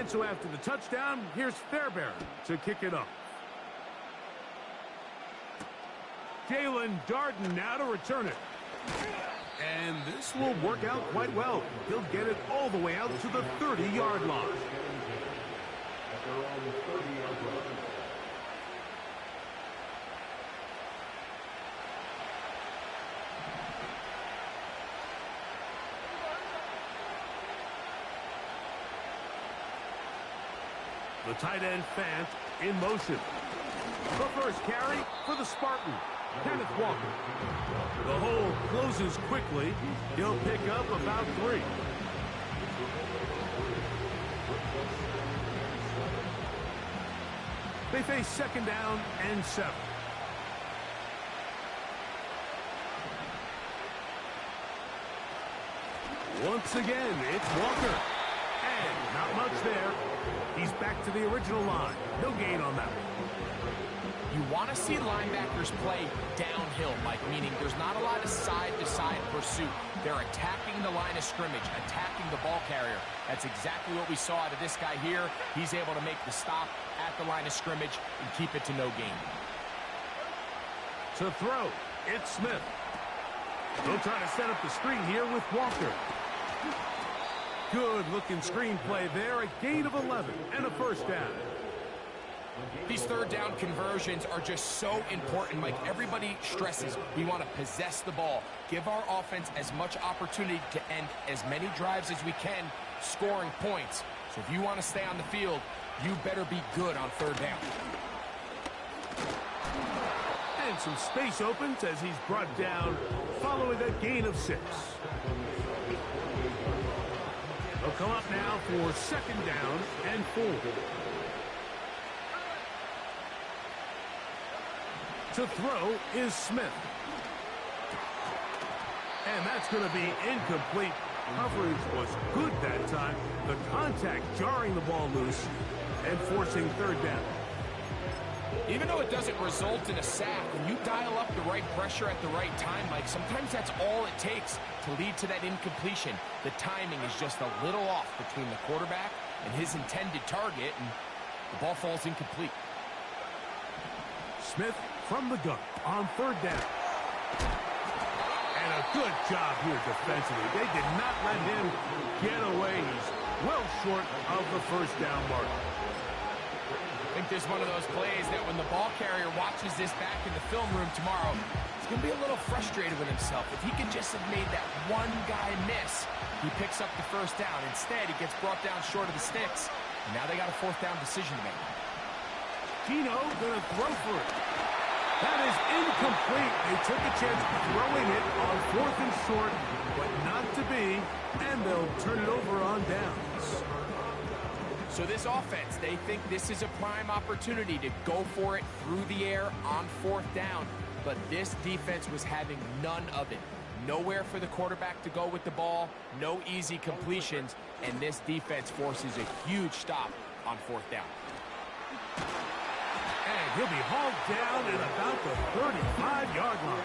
And so after the touchdown, here's Fairbairn to kick it off. Jalen Darden now to return it. And this will work out quite well. He'll get it all the way out to the 30-yard line. The tight end Fant in motion. The first carry for the Spartan, Kenneth Walker. The hole closes quickly. He'll pick up about 3. They face second down and 7. Once again, it's Walker. And not much there. He's back to the original line. No gain on that one. You want to see linebackers play downhill, Mike, meaning there's not a lot of side-to-side pursuit. They're attacking the line of scrimmage, attacking the ball carrier. That's exactly what we saw out of this guy here. He's able to make the stop at the line of scrimmage and keep it to no gain. To throw, it's Smith. They'll try to set up the screen here with Walker. Good-looking screen play there, a gain of 11 and a first down. These third down conversions are just so important. Like everybody stresses, we want to possess the ball, give our offense as much opportunity to end as many drives as we can, scoring points. So if you want to stay on the field, you better be good on third down. And some space opens as he's brought down following a gain of 6. They'll come up now for second down and 4. To throw is Smith. And that's going to be incomplete. Coverage was good that time. The contact jarring the ball loose and forcing third down. Even though it doesn't result in a sack, when you dial up the right pressure at the right time, like sometimes that's all it takes to lead to that incompletion. The timing is just a little off between the quarterback and his intended target, and the ball falls incomplete. Smith from the gun on third down. And a good job here defensively. They did not let him get away. He's well short of the first down mark. I think there's one of those plays that when the ball carrier watches this back in the film room tomorrow, he's going to be a little frustrated with himself. If he could just have made that one guy miss, he picks up the first down. Instead, he gets brought down short of the sticks. And now they got a fourth down decision to make. Gino going to throw for it. That is incomplete. They took a chance throwing it on 4th and short, but not to be, and they'll turn it over on downs. So this offense, they think this is a prime opportunity to go for it through the air on 4th down, but this defense was having none of it. Nowhere for the quarterback to go with the ball, no easy completions, and this defense forces a huge stop on 4th down. And he'll be hauled down at about the 35-yard line.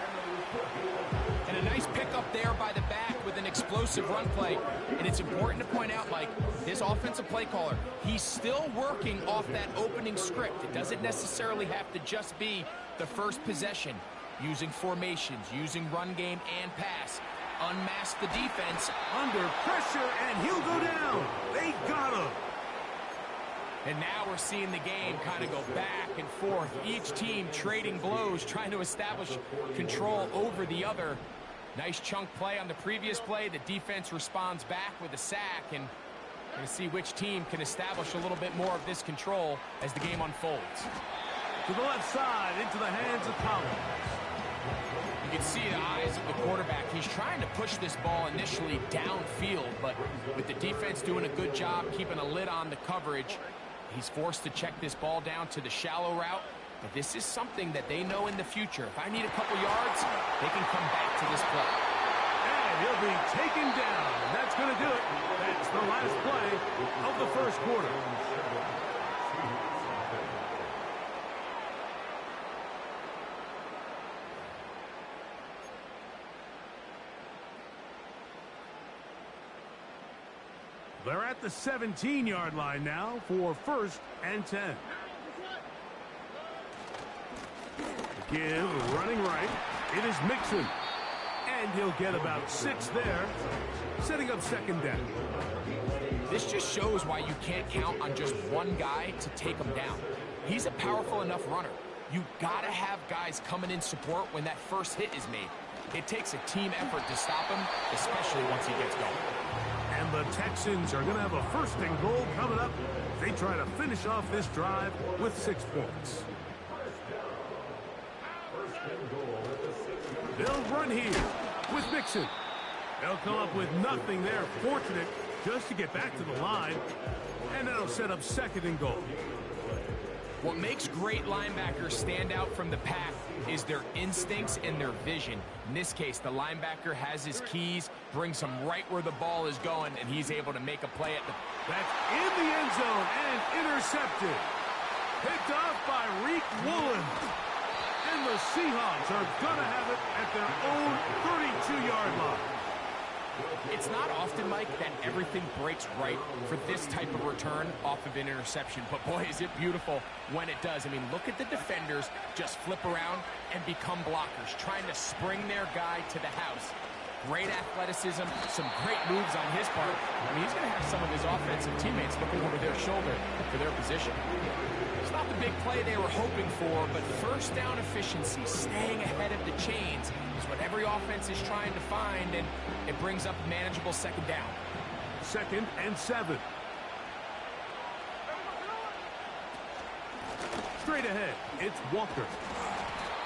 And a nice pickup there by the back with an explosive run play. And it's important to point out, Mike, this offensive play caller, he's still working off that opening script. It doesn't necessarily have to just be the first possession. Using formations, using run game and pass. Unmask the defense. Under pressure, and he'll go down. They got him. And now we're seeing the game kind of go back and forth. Each team trading blows, trying to establish control over the other. Nice chunk play on the previous play. The defense responds back with a sack, and we're going to see which team can establish a little bit more of this control as the game unfolds. To the left side, into the hands of Collins. You can see the eyes of the quarterback. He's trying to push this ball initially downfield, but with the defense doing a good job keeping a lid on the coverage, he's forced to check this ball down to the shallow route. But this is something that they know in the future. If I need a couple yards, they can come back to this play. And he'll be taken down. That's going to do it. That's the last play of the first quarter. They're at the 17-yard line now for 1st and 10. Give running right. It is Mixon. And he'll get about 6 there, setting up 2nd down. This just shows why you can't count on just one guy to take him down. He's a powerful enough runner. You gotta have guys coming in support when that first hit is made. It takes a team effort to stop him, especially once he gets going. And the Texans are gonna have a 1st and goal coming up. They try to finish off this drive with 6 points. They'll run here with Mixon. They'll come up with nothing there. Fortunate just to get back to the line. And that'll set up 2nd and goal. What makes great linebackers stand out from the pack is their instincts and their vision. In this case, the linebacker has his keys, brings him right where the ball is going, and he's able to make a play at the... That's in the end zone and intercepted. Picked off by Reek Woolen. And the Seahawks are going to have it at their own 32-yard line. It's not often, Mike, that everything breaks right for this type of return off of an interception. But, boy, is it beautiful when it does. I mean, look at the defenders just flip around and become blockers, trying to spring their guy to the house. Great athleticism, some great moves on his part. I mean, he's going to have some of his offensive teammates looking over their shoulder for their position. It's not the big play they were hoping for, but 1st down efficiency, staying ahead of the chains, is what every offense is trying to find, and it brings up a manageable 2nd down. 2nd and 7. Straight ahead, it's Walker.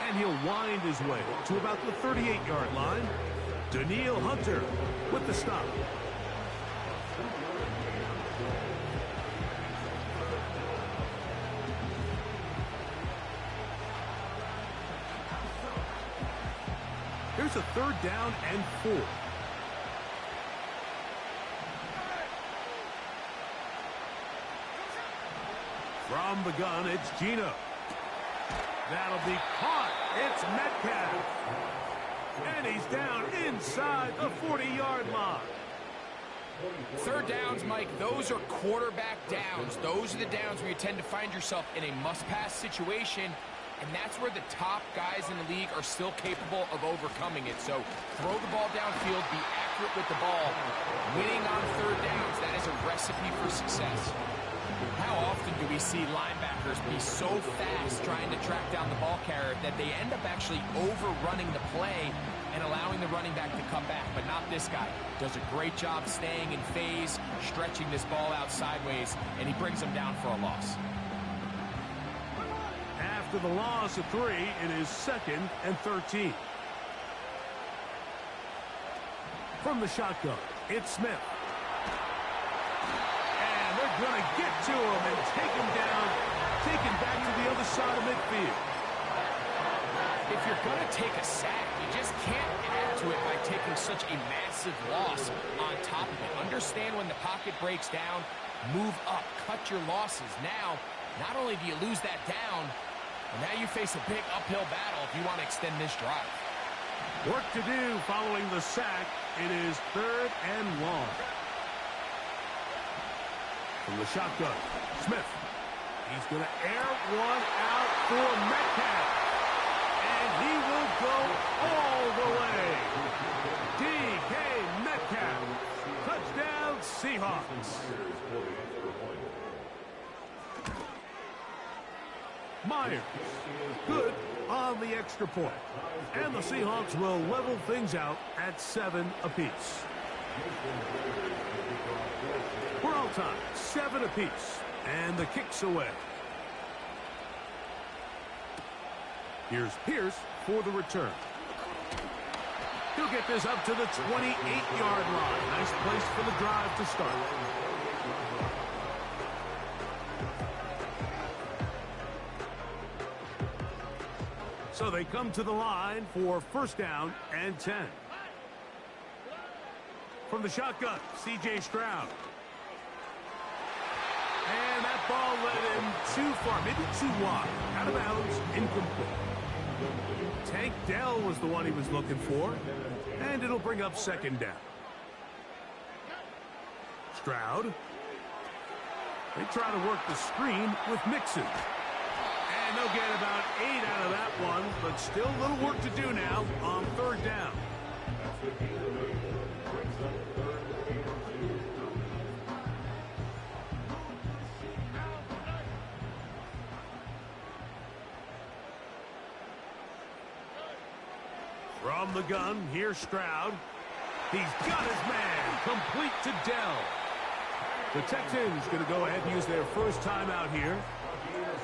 And he'll wind his way to about the 38-yard line. Daniil Hunter with the stop. Here's a 3rd down and 4. From the gun, it's Gino. That'll be caught. It's Metcalf. And he's down inside the 40-yard line. 3rd downs, Mike, those are quarterback downs. Those are the downs where you tend to find yourself in a must-pass situation, and that's where the top guys in the league are still capable of overcoming it. So throw the ball downfield, be accurate with the ball. Winning on 3rd downs, that is a recipe for success. How often do we see linebackers be so fast trying to track down the ball carrier that they end up actually overrunning the play and allowing the running back to come back? But not this guy. Does a great job staying in phase, stretching this ball out sideways, and he brings them down for a loss. After the loss of 3, it is 2nd and 13. From the shotgun, it's Smith. And they're going to get to him and take him down, take him back to the other side of midfield. If you're going to take a sack, you just can't add to it by taking such a massive loss on top of it. Understand when the pocket breaks down, move up, cut your losses. Now, not only do you lose that down, but now you face a big uphill battle if you want to extend this drive. Work to do following the sack. It is 3rd and long. From the shotgun, Smith. He's going to air one out for Metcalf. And he will go all the way. DK Metcalf. Touchdown, Seahawks. Myers. Good on the extra point. And the Seahawks will level things out at 7 apiece. We're all time, 7 apiece. And the kick's away. Here's Pierce for the return. He'll get this up to the 28-yard line. Nice place for the drive to start. So they come to the line for 1st down and 10. From the shotgun, C.J. Stroud. And that ball led him too far, maybe too wide. Out of bounds, incomplete. Tank Dell was the one he was looking for. And it'll bring up 2nd down. Stroud. They try to work the screen with Mixon. And they'll get about 8 out of that one, but still a little work to do now on third down. From the gun, here's Stroud. He's got his man, complete to Dell. The Texans going to go ahead and use their first timeout here.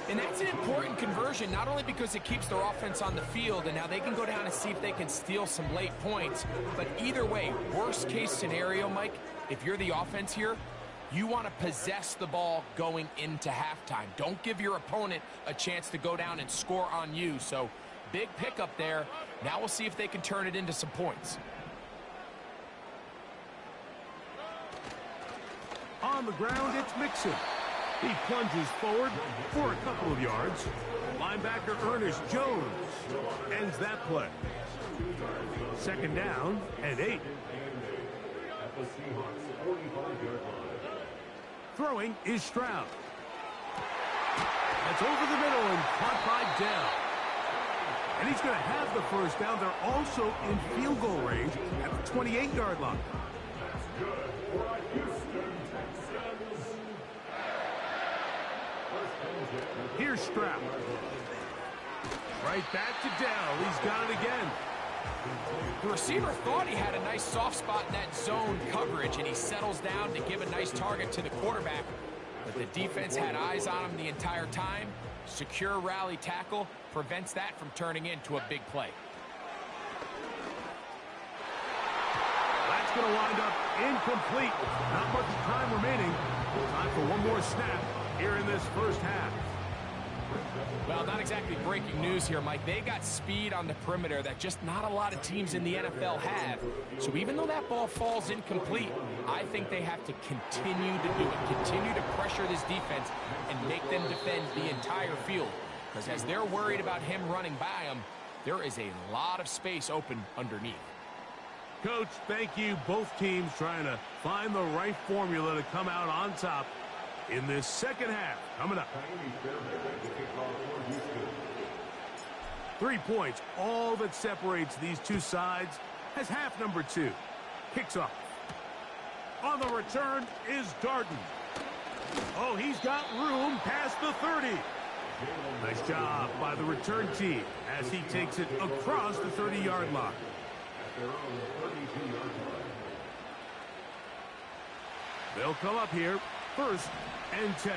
And that's an important conversion, not only because it keeps their offense on the field, and now they can go down and see if they can steal some late points. But either way, worst case scenario, Mike, if you're the offense here, you want to possess the ball going into halftime. Don't give your opponent a chance to go down and score on you. So big pickup there. Now we'll see if they can turn it into some points. On the ground, it's Mixon. He plunges forward for a couple of yards. Linebacker Ernest Jones ends that play. Second down and 8. Throwing is Stroud. That's over the middle and caught by Dell. And he's going to have the first down. They're also in field goal range at the 28-yard line. Here's Stroud. Right back to Dell. He's got it again. The receiver thought he had a nice soft spot in that zone coverage, and he settles down to give a nice target to the quarterback. But the defense had eyes on him the entire time. Secure rally tackle prevents that from turning into a big play. That's going to wind up incomplete. Not much time remaining. Time for one more snap here in this first half. Well, not exactly breaking news here, Mike. They got speed on the perimeter that just not a lot of teams in the NFL have. So even though that ball falls incomplete, I think they have to continue to do it. Continue to pressure this defense and make them defend the entire field. Because as they're worried about him running by them, there is a lot of space open underneath. Coach, thank you. Both teams trying to find the right formula to come out on top in this second half. Coming up. 3 points, all that separates these two sides as half number 2 kicks off. On the return is Darden. Oh, he's got room past the 30. Nice job by the return team as he takes it across the 30-yard line. They'll come up here, 1st and 10.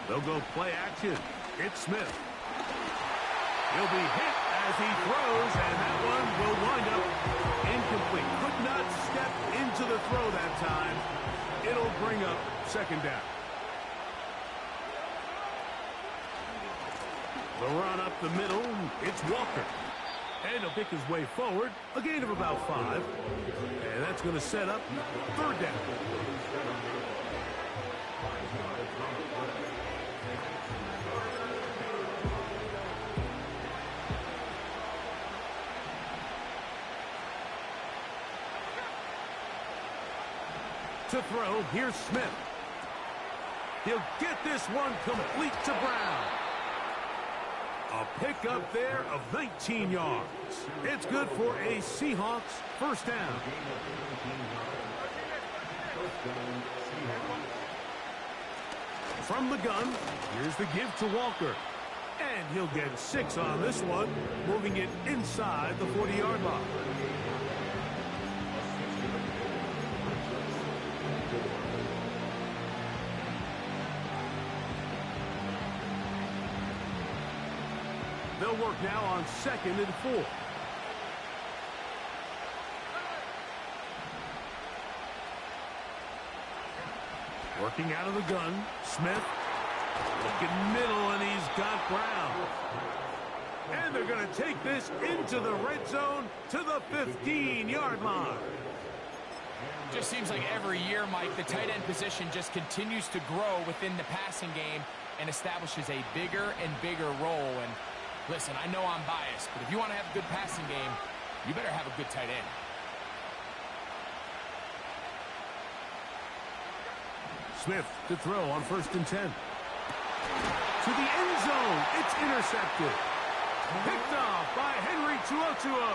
They'll go play action. It's Smith. He'll be hit as he throws, and that one will wind up incomplete. Could not step into the throw that time. It'll bring up second down. The run up the middle, it's Walker. And he'll pick his way forward, a gain of about 5. And that's going to set up third down. To throw, here's Smith. He'll get this one complete to Brown. A pickup there of 19 yards. It's good for a Seahawks first down. From the gun, here's the give to Walker. And he'll get 6 on this one, moving it inside the 40-yard line. They'll work now on 2nd and 4. Working out of the gun, Smith. Looking middle, and he's got Brown. And they're going to take this into the red zone to the 15-yard line. Just seems like every year, Mike, the tight end position just continues to grow within the passing game and establishes a bigger and bigger role. And Listen, I know I'm biased, but if you want to have a good passing game, you better have a good tight end. Smith to throw on 1st and 10. To the end zone. It's intercepted. Picked off by Henry Tuotua.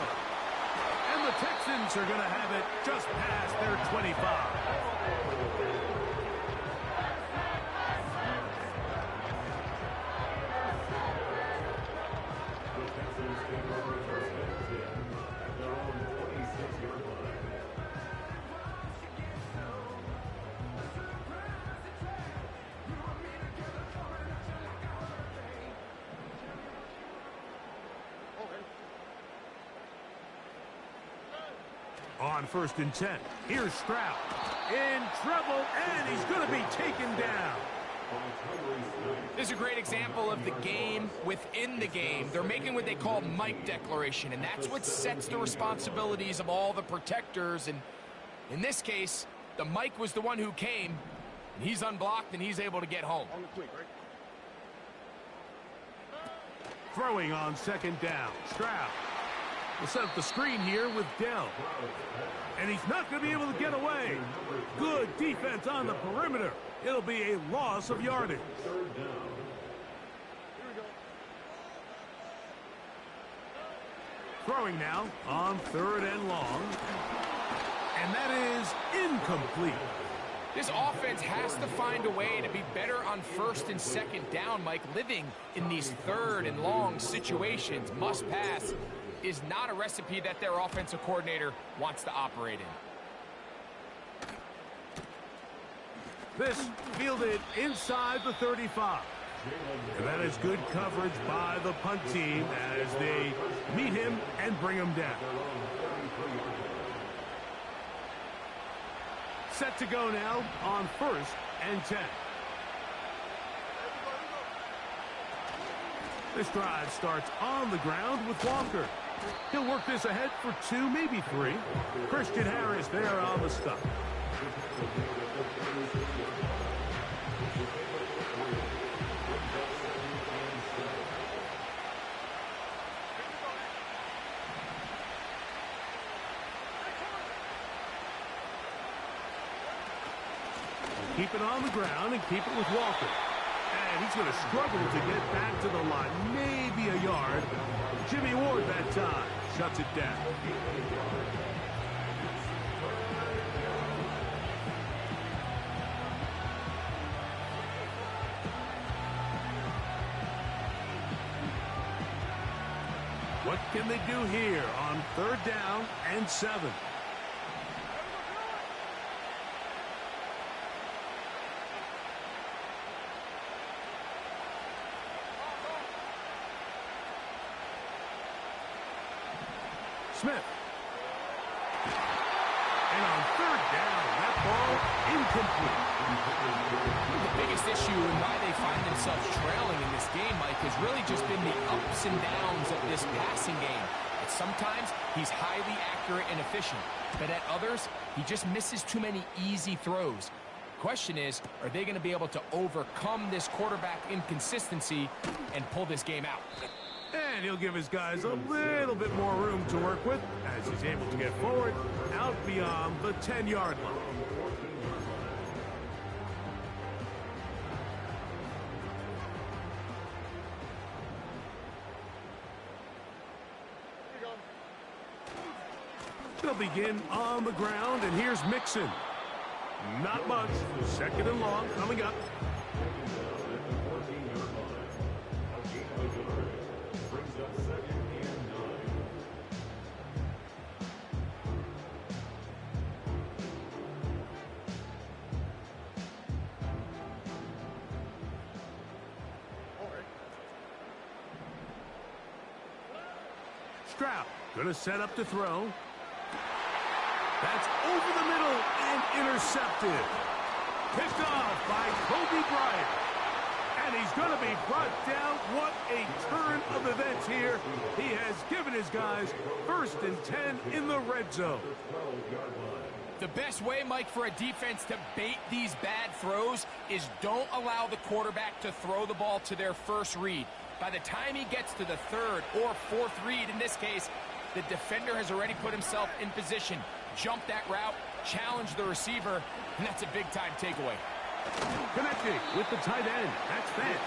And the Texans are going to have it just past their 25. On 1st and 10, here's Stroud. In trouble, and he's going to be taken down. This is a great example of the game within the game. They're making what they call Mike declaration, and that's what sets the responsibilities of all the protectors. And in this case, the Mike was the one who came, and he's unblocked, and he's able to get home. Throwing on 2nd down, Stroud. We'll set up the screen here with Dell. And he's not going to be able to get away. Good defense on the perimeter. It'll be a loss of yardage. Throwing now on 3rd and long. And that is incomplete. This offense has to find a way to be better on 1st and 2nd down, Mike. Living in these 3rd and long situations, must pass, is not a recipe that their offensive coordinator wants to operate in. This fielded inside the 35. And that is good coverage by the punt team as they meet him and bring him down. Set to go now on 1st and 10. This drive starts on the ground with Walker. He'll work this ahead for 2, maybe 3. Christian Harris there on the stop. Keep it on the ground and keep it with Walker. And he's going to struggle to get back to the line. Maybe a yard. Jimmy Ward that time shuts it down. What can they do here on 3rd down and 7? Smith. And on 3rd down, that ball incomplete. The biggest issue and why they find themselves trailing in this game, Mike, has really just been the ups and downs of this passing game. At sometimes, he's highly accurate and efficient, but at others, he just misses too many easy throws. The question is, are they going to be able to overcome this quarterback inconsistency and pull this game out? And he'll give his guys a little bit more room to work with as he's able to get forward out beyond the 10-yard line. They'll begin on the ground, and here's Mixon. Not much. 2nd and long coming up. Stroud gonna set up to throw. That's over the middle and intercepted. Picked off by Kobe Bryant. And he's going to be brought down. What a turn of events here. He has given his guys 1st and 10 in the red zone. The best way, Mike, for a defense to bait these bad throws is don't allow the quarterback to throw the ball to their first read. By the time he gets to the third or fourth read, in this case, the defender has already put himself in position, jumped that route, challenged the receiver, and that's a big-time takeaway. Connecting with the tight end. That's fast.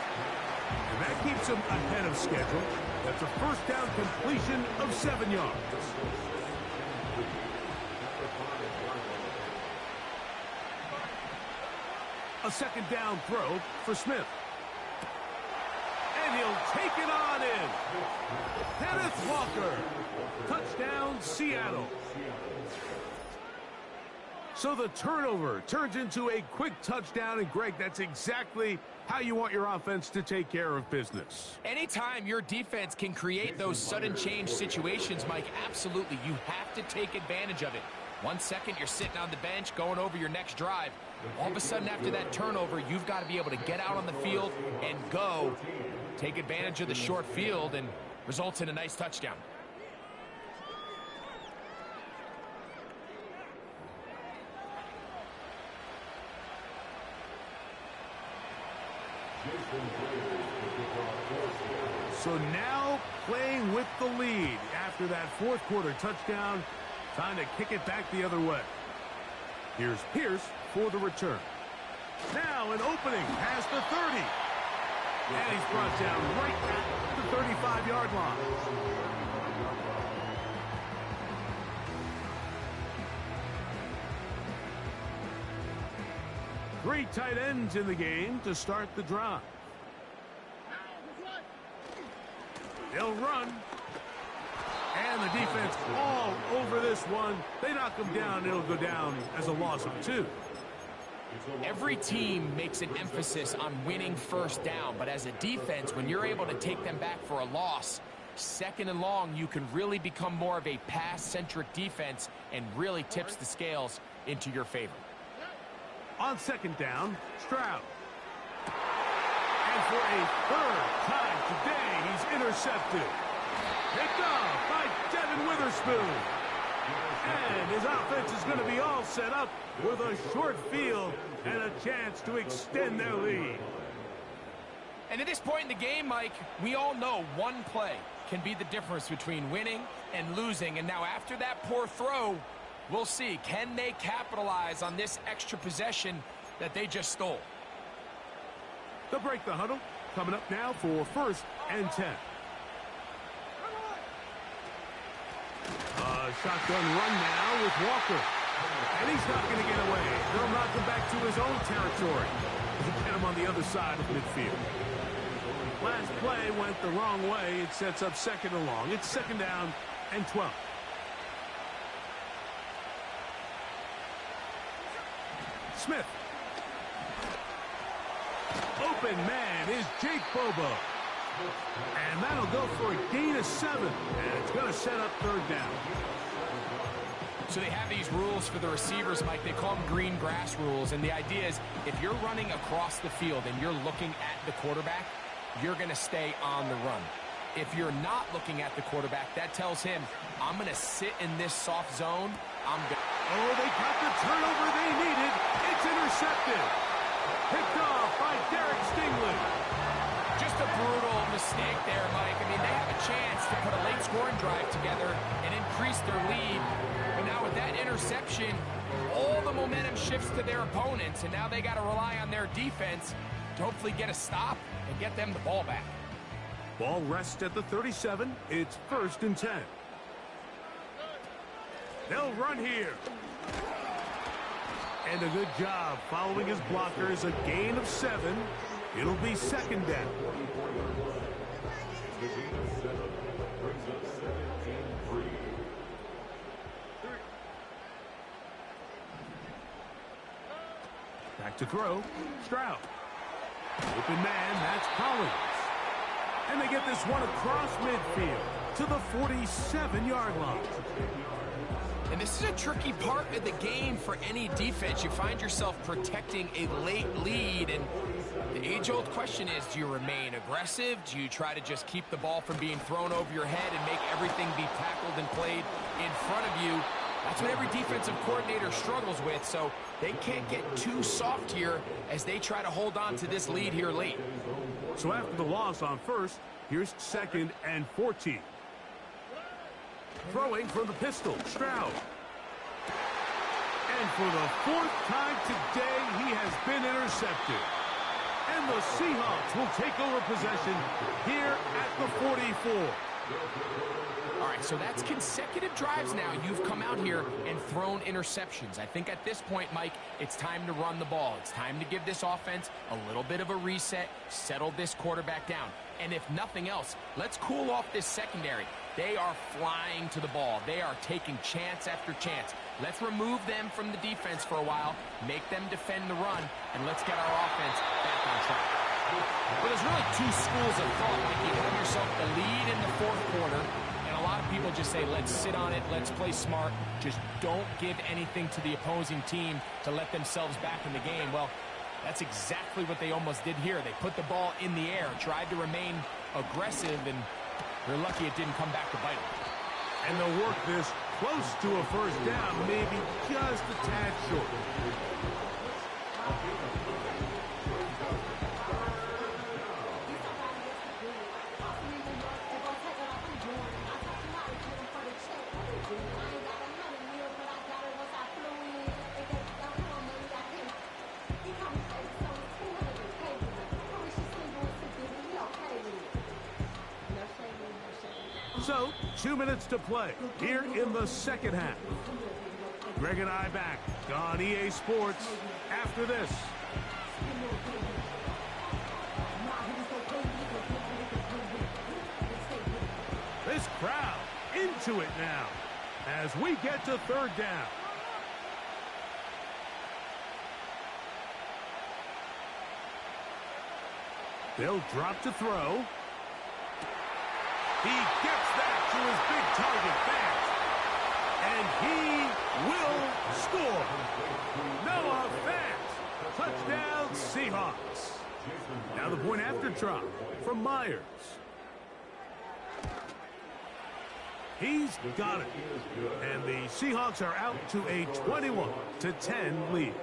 And that keeps him ahead of schedule. That's a first down completion of 7 yards. A second down throw for Smith. And he'll take it on in. Kenneth Walker. Touchdown, Seattle. So the turnover turns into a quick touchdown. And, Greg, that's exactly how you want your offense to take care of business. Anytime your defense can create those sudden change situations, Mike, absolutely, you have to take advantage of it. 1 second, you're sitting on the bench going over your next drive. All of a sudden, after that turnover, you've got to be able to get out on the field and go. Take advantage of the short field and results in a nice touchdown. So now playing with the lead after that fourth quarter touchdown. Time to kick it back the other way. Here's Pierce for the return. Now an opening past the 30. And he's brought down right at the 35-yard line. Three tight ends in the game to start the drive. They'll run. And the defense all over this one. They knock him down. It'll go down as a loss of 2. Every team makes an emphasis on winning first down, but as a defense, when you're able to take them back for a loss, second and long, you can really become more of a pass-centric defense and really tips the scales into your favor. On second down, Stroud. And for a third time today, he's intercepted. Picked off by Devin Witherspoon. And his offense is going to be all set up with a short field and a chance to extend their lead. And at this point in the game, Mike, we all know one play can be the difference between winning and losing. And now after that poor throw, we'll see, can they capitalize on this extra possession that they just stole? They'll break the huddle. Coming up now for 1st and 10. Shotgun run now with Walker. And he's not going to get away. They'll knock him back to his own territory. He'll get him on the other side of midfield. Last play went the wrong way. It sets up second and long. It's second down and 12. Smith. Open man is Jake Bobo. And that'll go for a gain of 7. And it's going to set up third down. So they have these rules for the receivers, Mike. They call them green grass rules. And the idea is if you're running across the field and you're looking at the quarterback, you're going to stay on the run. If you're not looking at the quarterback, that tells him, I'm going to sit in this soft zone. Oh, they got the turnover they needed. It's intercepted. Picked off by Derek Stingley. Just a brutal mistake there, Mike. I mean, they have a chance to put a late scoring drive together and increase their lead. But now with that interception, all the momentum shifts to their opponents, and now they got to rely on their defense to hopefully get a stop and get them the ball back. Ball rests at the 37. It's 1st and 10. They'll run here. And a good job following his blockers. A gain of 7. It'll be second down. Back to throw. Stroud. Open man, that's Collins. And they get this one across midfield to the 47-yard line. And this is a tricky part of the game for any defense. You find yourself protecting a late lead, and the age-old question is, do you remain aggressive? Do you try to just keep the ball from being thrown over your head and make everything be tackled and played in front of you? That's what every defensive coordinator struggles with, so they can't get too soft here as they try to hold on to this lead here late. So after the loss on first, here's 2nd and 14. Throwing from the pistol, Stroud. And for the 4th time today, he has been intercepted. And the Seahawks will take over possession here at the 44. All right, so that's consecutive drives now. You've come out here and thrown interceptions. I think at this point, Mike, it's time to run the ball. It's time to give this offense a little bit of a reset, settle this quarterback down. And if nothing else, let's cool off this secondary. They are flying to the ball. They are taking chance after chance. Let's remove them from the defense for a while, make them defend the run, and let's get our offense back on track. Well, there's really two schools of thought. Like you have yourself the lead in the 4th quarter, and a lot of people just say, let's sit on it, let's play smart, just don't give anything to the opposing team to let themselves back in the game. Well, that's exactly what they almost did here. They put the ball in the air, tried to remain aggressive, and they're lucky it didn't come back to bite them. And they'll work this close to a first down, maybe just a tad short. So, 2 minutes to play here in the 2nd half. Greg and I back on EA Sports after this. This crowd into it now as we get to 3rd down. They'll drop to throw. He gets that to his big target fast. And he will score. Noah Fant. Touchdown, Seahawks. Now the point after drop from Myers. He's got it. And the Seahawks are out to a 21-10 lead.